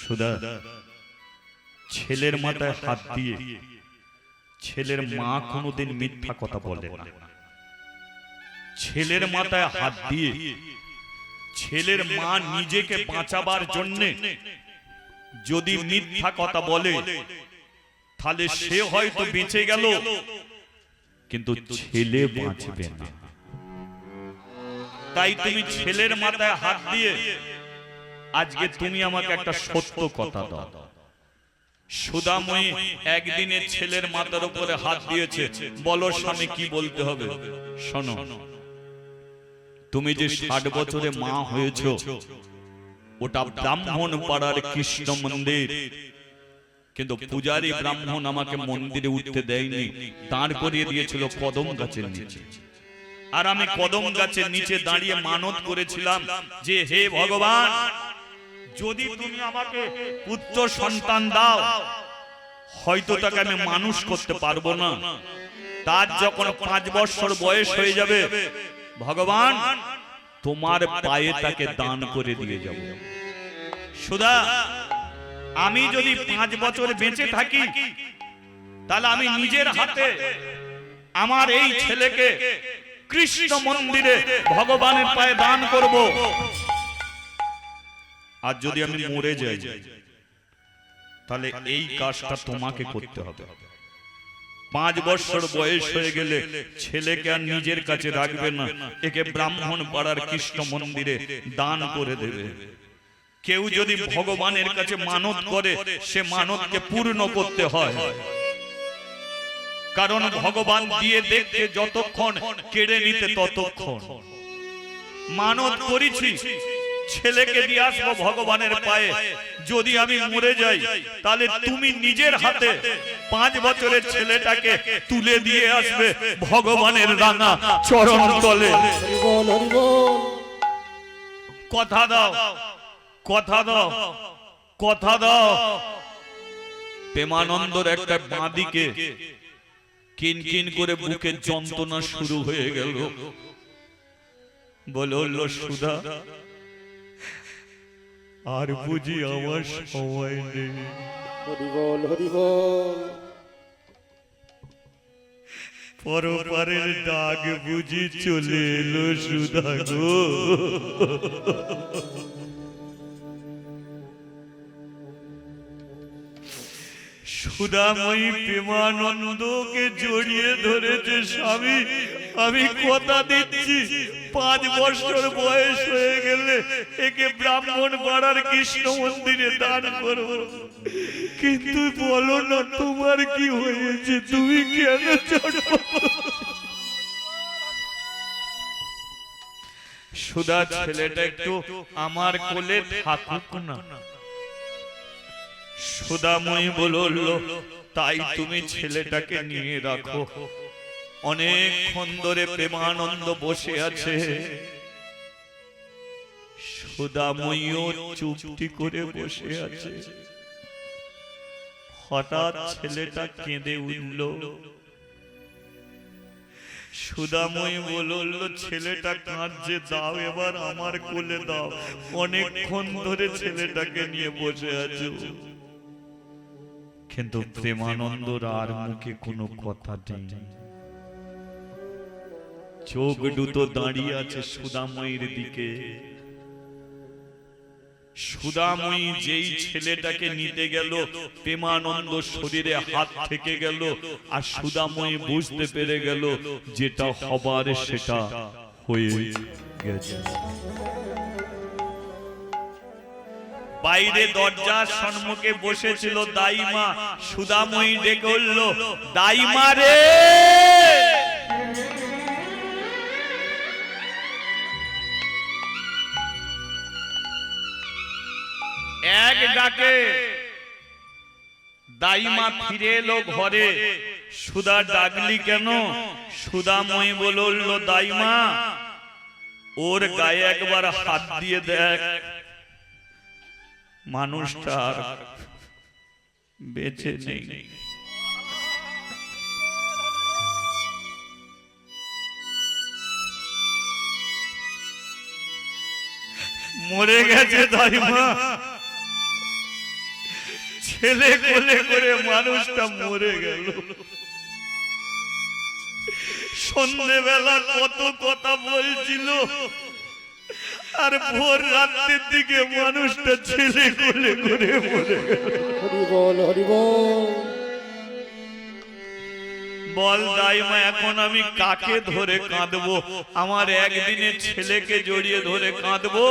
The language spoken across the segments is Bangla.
সুধা, ছেলের মাথায় হাত দিয়ে ছেলের মা কোনোদিন মিথ্যা কথা বলে না। ছেলের মাথায় হাত দিয়ে ছেলের মা নিজেকে বাঁচাবার জন্য যদি মিথ্যা কথা বলে, তাহলে সে হয়তো বেঁচে গেল, কিন্তু ছেলে বাঁচবে না। তাই তুমি ছেলের মাথায় হাত দিয়ে আজকে তুমি আমাকে একটা সত্য কথা দাও। সুধাময়ী একদিনে ছেলের মাথার উপরে হাত দিয়েছে, বলো স্বামী কি বলতে হবে? শোনো, তুমি যে 60 বছরে মা হয়েছ, ওটা ব্রাহ্মণ পাড়ার কৃষ্ণ মন্দির, কিন্তু পূজারী ব্রাহ্মণ আমাকে মন্দিরে উঠতে দেয়নি, দাঁড় করিয়ে দিয়েছিল কদম গাছের নিচে। আর আমি কদম গাছের নিচে দাঁড়িয়ে মানত করেছিলাম যে হে ভগবান, যদি তুমি আমাকে পুত্র সন্তান দাও, হয়তো তাকে আমি মানুষ করতে পারবো না। তার যখন 5 বছর বয়স হয়ে যাবে, ভগবান তোমার পায়ে তাকে দান করে দিয়ে যাব। সুধা, আমি যদি 5 বছর বেঁচে থাকি, তাহলে আমি নিজের হাতে আমার এই ছেলেকে কৃষ্ণ মন্দিরে ভগবানের পায়ে দান করব। আর যদি আমি মরে যাই, তাহলে এই কাজটা তোমাকে করতে হবে। 5 বছর বয়স হয়ে গেলে ছেলেকে আর নিজের কাছে রাখবে না, একে ব্রাহ্মণ পাড়ার কৃষ্ণ মন্দিরে দান করে দেবে। কেউ যদি ভগবানের কাছে মানত করে, সে মানতকে পূর্ণ করতে হয়। কারণ ভগবান দিয়ে দেখতে যতক্ষণ, কেড়ে নিতে ততক্ষণ। মানত করেছি ছেলেকে দিয়ে আসবো ভগবানের পায়ে, যদি আমি মরে যাই, তাহলে তুমি নিজের হাতে 5 বছরের ছেলেটাকে তুলে দিয়ে আসবে ভগবানের রাঙা চরণ তলে। কথা দাও, কথা দাও, কথা দাও। প্রেমানন্দর একটা বাঁদিকে কিনকিন করে বুকের যন্ত্রণা শুরু হয়ে গেল। বলল, সুধা, আর বুঝি আমার সময় নেই। পরপারের ডাক বুঝি চলে এলো সুধা গো। সুধাময়ী প্রেমানন্দকে জড়িয়ে ধরেছে, স্বামী আমি কথা দিচ্ছি 5 বছর বয়স হয়ে গেলে একে ব্রাহ্মণ পাড়ার কৃষ্ণ মন্দিরে দান করব। কিন্তু বলো না তোমার কি হয়েছে, তুমি কেন সুধা, ছেলেটা একটু আমার কোলে থাকুক না। সুধাময়ী বলল, তাই তুমি ছেলেটাকে নিয়ে রাখো। অনেকক্ষণ ধরে প্রেমানন্দ বসে আছে, সুধাময়ীও চুপটি করে বসে আছে। হঠাৎ ছেলেটা কেঁদে উঠল। সুধাময়ী বলল, ছেলেটা কাঁদছে, দাও এবার আমার কোলে দাও। অনেকক্ষণ ধরে ছেলেটাকে নিয়ে বসে আছো। কিন্তু প্রেমানন্দর আর মুখে কোনো কথা নেই। চোখ দুটো দাঁড়িয়ে আছে সুধাময়ীর দিকে। সুধাময়ী যেই ছেলেটাকে নিতে গেল, প্রেমানন্দ শরীরে হাত থেকে গেল, আর সুধাময়ী বুঝতে পেরে গেল যেটা হবার সেটা হয়ে গেছে। বাইরে দরজার সম্মুখে বসেছিল দাইমা। সুধাময়ী ডেকে বলল, দাইমা রে, এক ডাকে দাইমা ফিরে এলো ঘরে। সুধা, ডাকলি কেন? সুধাময়ী বলল, দাইমা ওর গায়ে একবার হাত দিয়ে দেখ, মানুষটা আর বেঁচে নেই। মরে গেছে দাইমা। ছেলে কোলে করে মানুষটা মরে গেল। সন্ধ্যেবেলা কত কথা বলছিল, আর ভোর রাতের দিকে মানুষটা ছেলে কোলে করে মরে গেল। হরি বল হরি বল। বল দাইমা, এখন আমি কাকে ধরে কাঁদবো? আমার একদিনের ছেলেকে জড়িয়ে ধরে কাঁদবো,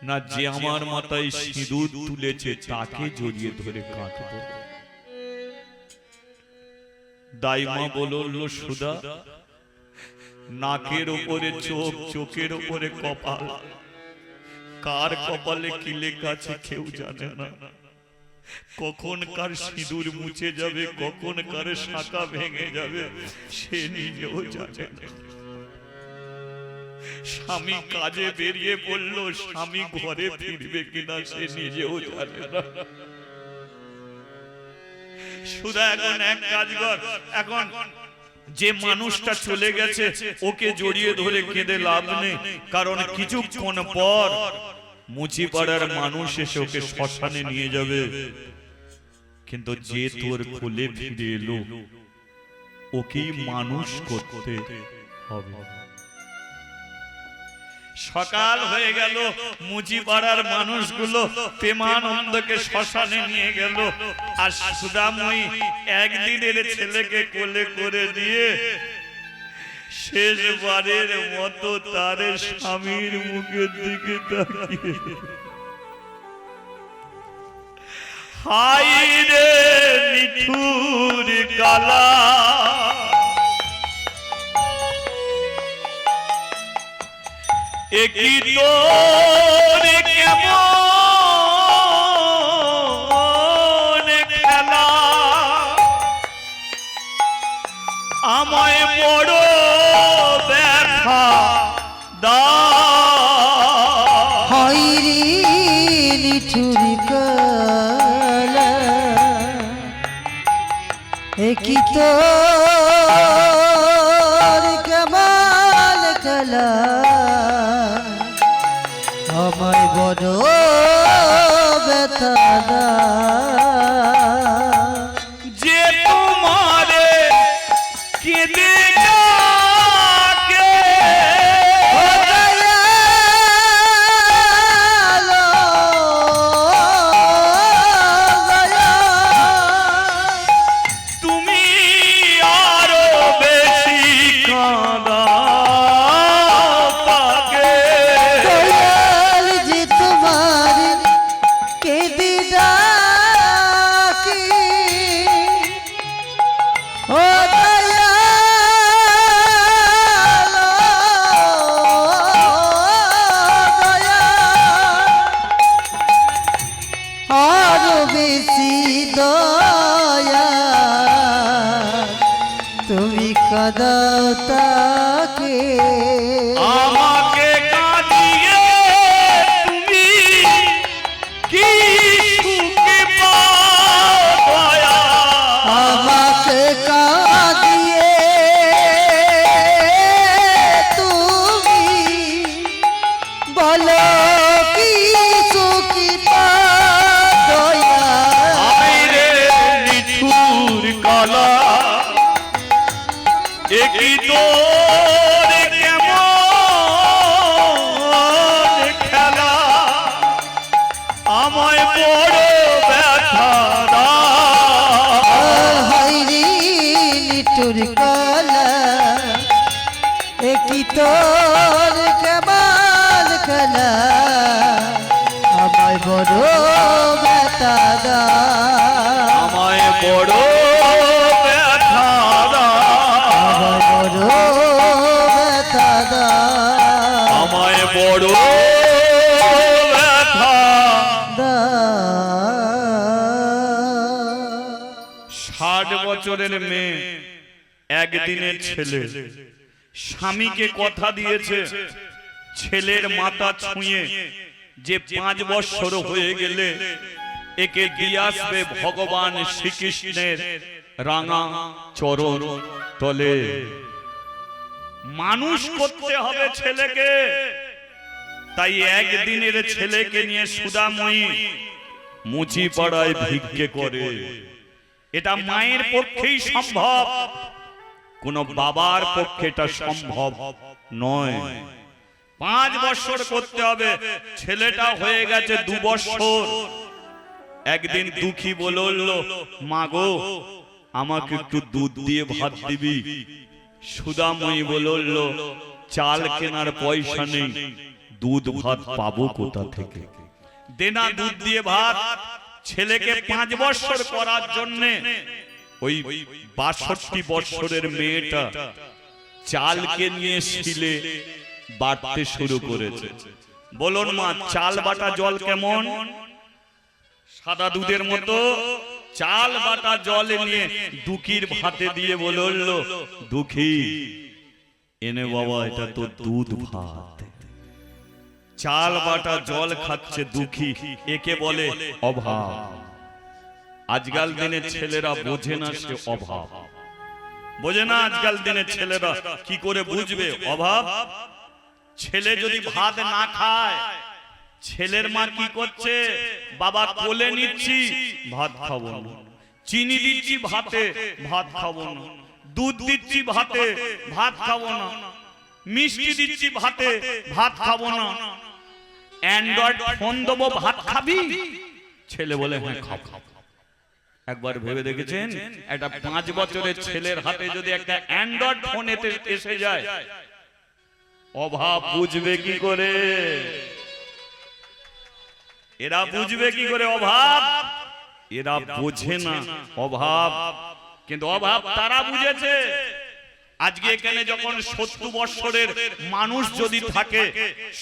না যে আমার মাথায় সিঁদুর তুলেছে তাকে জড়িয়ে ধরে কাঁদবো? দাইমা বলল, সুধা, নাকের উপরে চোখ, চোখের উপরে কপাল, কার কপালে কি লেখা আছে কেউ জানে না। কখন কার সিঁদুর মুছে যাবে, কখন কার শাখা ভেঙে যাবে, সে নিজেও জানে না। স্বামী কাজে বেরিয়ে পড়ল, স্বামী ঘরে ফিরবে কিনা সে নিজেও জানে না। শুধু এখন এক কাজ কর, এখন যে মানুষটা চলে গেছে ওকে জড়িয়ে ধরে কেঁদে লাভ নেই, কারণ কিছুক্ষণ পর মুচিপাড়ার মানুষ এসে ওকে শ্মশানে নিয়ে যাবে। কিন্তু যে তোর কোলে ফিরে এলো ওকেই মানুষ করতে হবে। সকাল হয়ে গেল, মুচিপাড়ার মানুষগুলো প্রেমানন্দকে শ্মশানে নিয়ে গেল, আর সুদাময়ী একদিনের ছেলেকে কোলে করে দিয়ে শেষবারের মতো তার স্বামীর মুখের দিকে তাকিয়ে, হাই রে নিঠুর কালা, একই তোর কেমন খেলা, আমায় বড় ব্যথা দা, হাই রে নিঠুর কালা, একই তোর কেমন খেলা, আমায় বড় ব্যথা দা। যে তোমারে কেঁদে ডাকে, ও দয়ালো, তুমি আরো বেশি কাঁদা তাকে। দয়াল যে তোমার কেঁদে ডাকে, ও দয়ালো, দয়া আরো বেশি দয়া, তুমি কাঁদাও তাকে। আমাকে কাঁদিয়ে তুমি কি সুখে পাও দয়া, আমাকে কাঁদিয়ে তুমি বলো কি সুখী দয়া। হায় রে নিঠুর কালা, একই তোর কেমন খেলা, আমায় বড় ব্যথা দা। হাই রে নিঠুর কালা, একই তোর কেমন খেলা, আমায় বড় ব্যথা দা। আমায় বড় ব্যথা দা, আমায় বড় ব্যথা দা। আমায় বড় ব্যথা। দা। 60 বছরের মেয়ে, একদিনের ছেলে, স্বামীকে কথা দিয়েছে ছেলের মাথা ছুঁয়ে যে 5 বছর হয়ে গেলে একে দিয়ে আসবে ভগবান শ্রীকৃষ্ণের রাঙা চরণ তলে। মানুষ করতে হবে ছেলেকে, তাই একদিনের ছেলেকে নিয়ে সুদাময়ী মুচি পাড়ায় ভিক্ষে করে। এটা মায়ের পক্ষেই সম্ভব, কোন বাবার পক্ষে এটা সম্ভব নয়। 5 বছর করতে হবে, ছেলেটা হয়ে গেছে 2 বছর। একদিন দুঃখী বলল, মা গো আমাকে একটু দুধ দিয়ে ভাত দিবি। সুদাময়ী বলল, চাল কেনার পয়সা নেই, দুধ ভাত পাবো কোথা থেকে? দেনা দুধ দিয়ে ভাত। ছেলেকে 5 বছর করার জন্য ওই 62 বছরের মেয়েটা চালকে নিয়ে শিলে বাটতে শুরু করেছে। বলুন মা, চাল বাটা জল কেমন? সাদা দুধের মতো। চাল বাটা জল নিয়ে দুঃখীর ভাতে দিয়ে বলল, দুঃখী এনে বাবা, এটা তো দুধ ভাত। চাল বাটা জল খাচ্ছে দুঃখী, একে বলে অভাব। আজকাল দিনের ছেলেরা বোঝে না সে অভাব, বোঝে না। আজকাল দিনের ছেলেরা কি করে বুঝবে অভাব? ছেলে যদি ভাত না খায়, ছেলের মা কি করছে? বাবা কোলে নিচ্ছি, ভাত খাবো না। চিনি দিচ্ছি ভাতে, ভাত খাবো না। দুধ দিচ্ছি ভাতে, ভাত খাবো না। মিষ্টি দিচ্ছি ভাতে, ভাত খাবো না। অ্যান্ড্রয়েড ফোন দেবো, ভাত খাবি? ছেলে বলে হ্যাঁ খাবো। একবার ভেবে দেখেছেন, একটা 5 বছরের ছেলের হাতে যদি একটা অ্যান্ড্রয়েড ফোন এসে যায়, অভাব বুঝবে কি করে? এরা বুঝবে কি করে অভাব? এরা বোঝে না অভাব, কিন্তু অভাব তারা বুঝেছে। আজকে এখানে যখন 70 বছরের মানুষ যদি থাকে,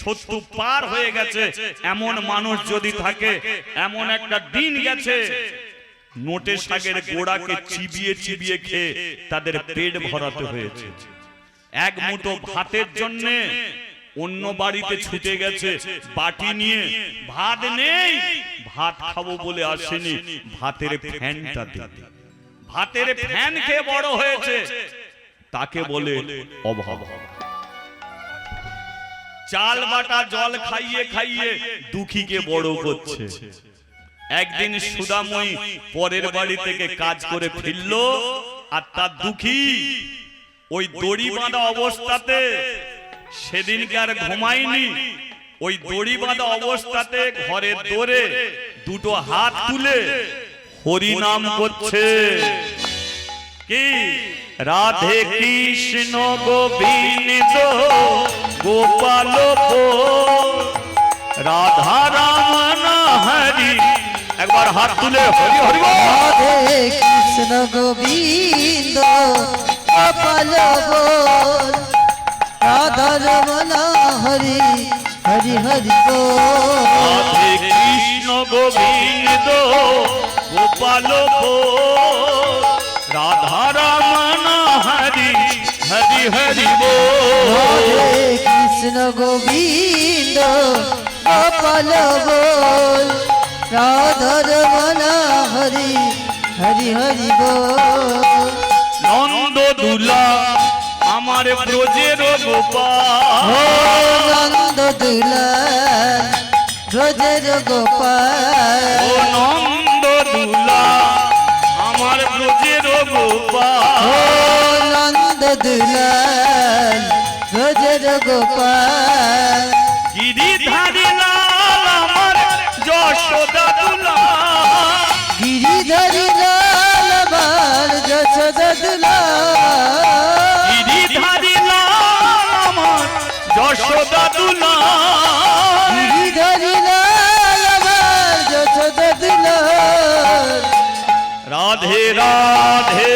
70 পার হয়ে গেছে এমন মানুষ যদি থাকে, এমন একটা দিন গেছে নোটে শাকের গোড়াকে চিবিয়ে চিবিয়ে খেয়ে তাদের পেট ভরাতে হয়েছে। এক মুঠো ভাতের জন্য অন্য বাড়িতে ছুটে গেছে বাটি নিয়ে, ভাত নেই, ভাত খাবো বলে আসেনি, ভাতের ফ্যানটা দিতে। ভাতের ফ্যান খেয়ে বড় হয়েছে, তাকে বলে অভাব। চাল বাটা জল খাইয়ে খাইয়ে দুঃখীকে বড় করছে। একদিন সুদাময়ী পরের বাড়ি থেকে কাজ করে ফিরল, আর তার দুঃখী ওই দড়ি বাঁধা অবস্থাতে, সেদিনকে আর ঘুমায়নি, ওই দড়ি বাঁধা অবস্থাতে ঘরে দৌড়ে 2টো হাত তুলে হরিনাম করছে। কি? রাধে কৃষ্ণ গোবিন্দ গোপাল রাধা রাম হরি। একবার হাত তুলে হরি হরি বল। রাধে কৃষ্ণ গোবিন্দ গোপাল বল, রাধা রমণ হরি হরি হরি বল। রাধে কৃষ্ণ গোবিন্দ গোপাল রাধা রাম হরি হরি হরি বল। রাধে কৃষ্ণ গোবিন্দ গোপাল বল, রাধা রমণ হরি হরি হরি বল। নন্দ দুলা আমার ব্রজের গোপাল, ও নন্দ দুলাল ব্রজের গোপাল, ও নন্দ দুলা আমার ব্রজের গোপাল। ও নন্দ দুলাল ব্রজের গোপাল। গিরিধারী লাল আমার যশোদা দুলা, গিরিধারী লাল আমার যশোদা দুলাল, গিরিধারী লাল আমার যশোদা দুলা। গিরিধারী লাল আমার যশোদা দুলাল। রাধে রাধে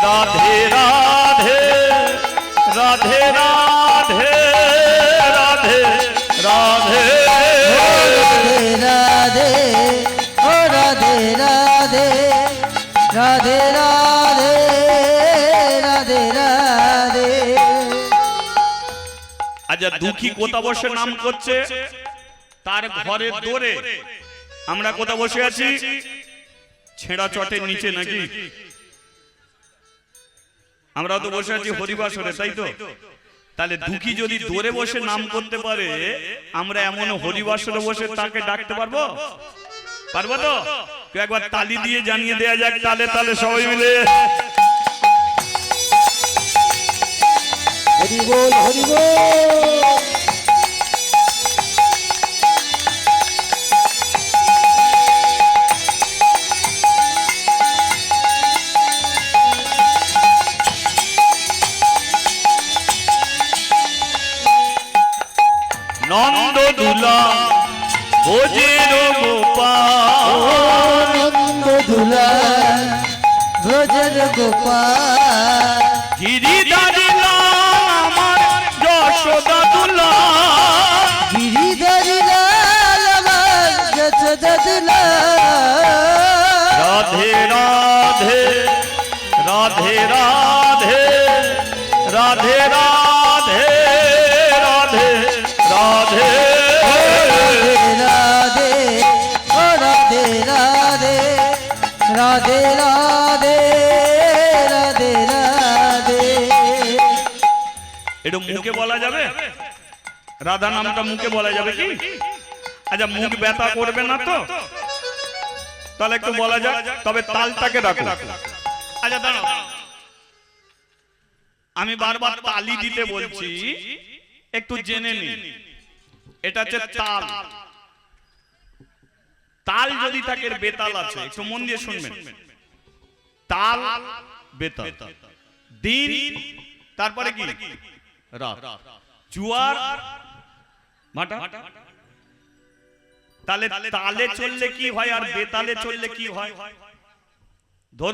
রাধে রাধে রাধে রাধে রাধে রাধে রাধে ও রাধে রাধে রাধে রাধে রাধে রাধে। আচ্ছা, দুঃখী কোথা বসে নাম করছে? তার ঘরে দৌড়ে। আমরা কোথা বসে আছি? ছেঁড়া চটের নিচে নাকি? আমরা তো বসে আছি হরিবাসরে, তাই তো? তাহলে দুঃখী যদি দৌড়ে বসে নাম করতে পারে, আমরা এমন হরিবাসরে বসে তাকে ডাকতে পারবো? পারবো তো? কেউ একবার তালি দিয়ে জানিয়ে দেয়া যাক, তালে তালে সবাই মিলে। হরি বল হরি বল। নন্দ দুলা ভোজের গোপাল, নন্দ দুলা ভোজের গোপাল, গিরিধারী লাল আমার যশোদা দুলা, গিরিধারী লাল আমার যশোদা দুলা। রাধে রাধে রাধে রাধে রাধে রাধে রাধে রাধে রাধে ও রাধে রাধে রাধে রাধে রাধে রাধে। এটা মুখে বলা যাবে? রাধা নামটা মুখে বলা যাবে কি? আচ্ছা, মুখ ব্যথা করবে না তো? তাহলে একটু বলা যাক, তবে তালটাকে রাখো। আচ্ছা দাঁড়াও, আমি বারবার তালি দিতে বলছি, একটু জেনে নিন। এটা হচ্ছে তাল। তাল যদি থাকে বেতাল আছে, একটু মন দিয়ে শুনবেন। তাল বেতাল, দিন তারপরে কি রাত, জুয়ার ভাটা। তাহলে তালে চললে কি হয় আর বেতালে চললে কি হয়?